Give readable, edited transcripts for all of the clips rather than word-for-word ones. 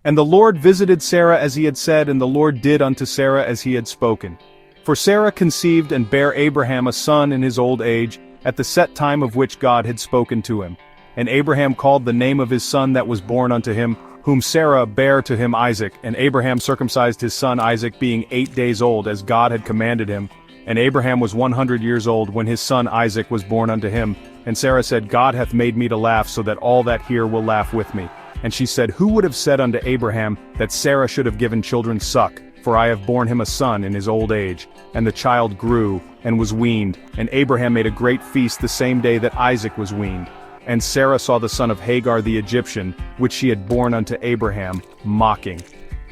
And the Lord visited Sarah as he had said, and the Lord did unto Sarah as he had spoken. For Sarah conceived and bare Abraham a son in his old age, at the set time of which God had spoken to him. And Abraham called the name of his son that was born unto him, whom Sarah bare to him Isaac. And Abraham circumcised his son Isaac, being 8 days old, as God had commanded him. And Abraham was 100 years old when his son Isaac was born unto him. And Sarah said, God hath made me to laugh, so that all that hear will laugh with me. And she said, Who would have said unto Abraham, that Sarah should have given children suck? For I have borne him a son in his old age. And the child grew, and was weaned. And Abraham made a great feast the same day that Isaac was weaned. And Sarah saw the son of Hagar the Egyptian, which she had borne unto Abraham, mocking.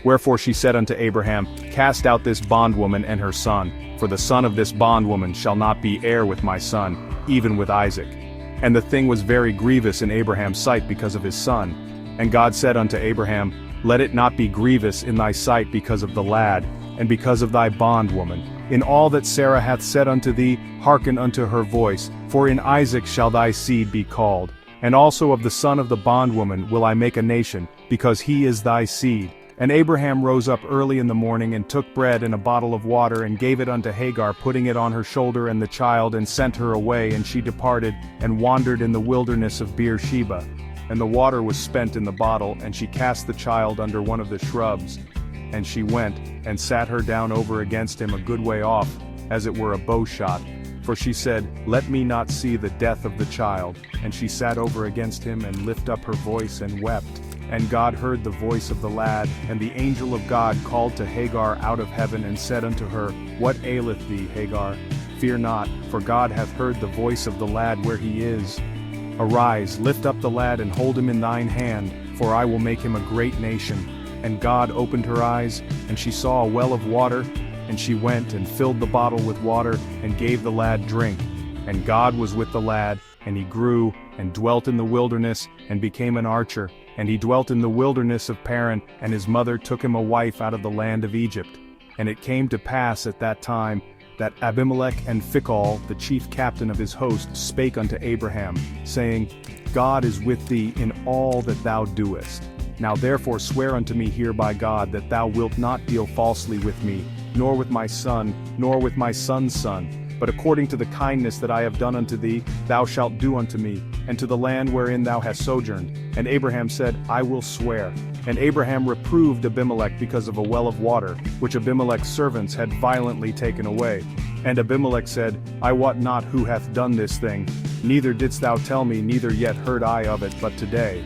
Wherefore she said unto Abraham, Cast out this bondwoman and her son, for the son of this bondwoman shall not be heir with my son, even with Isaac. And the thing was very grievous in Abraham's sight because of his son. And God said unto Abraham, Let it not be grievous in thy sight because of the lad, and because of thy bondwoman. In all that Sarah hath said unto thee, hearken unto her voice, for in Isaac shall thy seed be called. And also of the son of the bondwoman will I make a nation, because he is thy seed. And Abraham rose up early in the morning, and took bread and a bottle of water, and gave it unto Hagar, putting it on her shoulder and the child, and sent her away, and she departed, and wandered in the wilderness of Beersheba. And the water was spent in the bottle, and she cast the child under one of the shrubs. And she went, and sat her down over against him a good way off, as it were a bow shot. For she said, Let me not see the death of the child. And she sat over against him, and lifted up her voice, and wept. And God heard the voice of the lad, and the angel of God called to Hagar out of heaven, and said unto her, What aileth thee, Hagar? Fear not, for God hath heard the voice of the lad where he is. Arise, lift up the lad, and hold him in thine hand, for I will make him a great nation. And God opened her eyes, and she saw a well of water, and she went and filled the bottle with water, and gave the lad drink. And God was with the lad, and he grew, and dwelt in the wilderness, and became an archer. And he dwelt in the wilderness of Paran, and his mother took him a wife out of the land of Egypt. And it came to pass at that time, that Abimelech and Phicol, the chief captain of his host, spake unto Abraham, saying, God is with thee in all that thou doest. Now therefore swear unto me here by God, that thou wilt not deal falsely with me, nor with my son, nor with my son's son. But according to the kindness that I have done unto thee, thou shalt do unto me, and to the land wherein thou hast sojourned. And Abraham said, I will swear. And Abraham reproved Abimelech because of a well of water, which Abimelech's servants had violently taken away. And Abimelech said, I wot not who hath done this thing, neither didst thou tell me, neither yet heard I of it but today.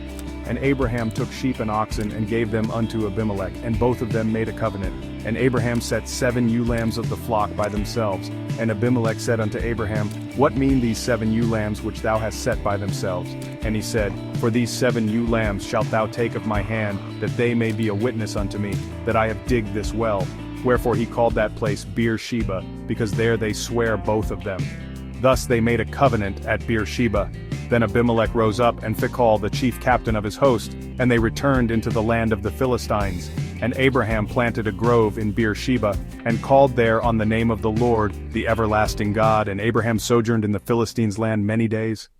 And Abraham took sheep and oxen, and gave them unto Abimelech, and both of them made a covenant. And Abraham set 7 ewe lambs of the flock by themselves. And Abimelech said unto Abraham, What mean these 7 ewe lambs which thou hast set by themselves? And he said, For these 7 ewe lambs shalt thou take of my hand, that they may be a witness unto me, that I have digged this well. Wherefore he called that place Beersheba, because there they sware both of them. Thus they made a covenant at Beersheba. Then Abimelech rose up, and Phicol the chief captain of his host, and they returned into the land of the Philistines. And Abraham planted a grove in Beersheba, and called there on the name of the Lord, the everlasting God. And Abraham sojourned in the Philistines' land many days.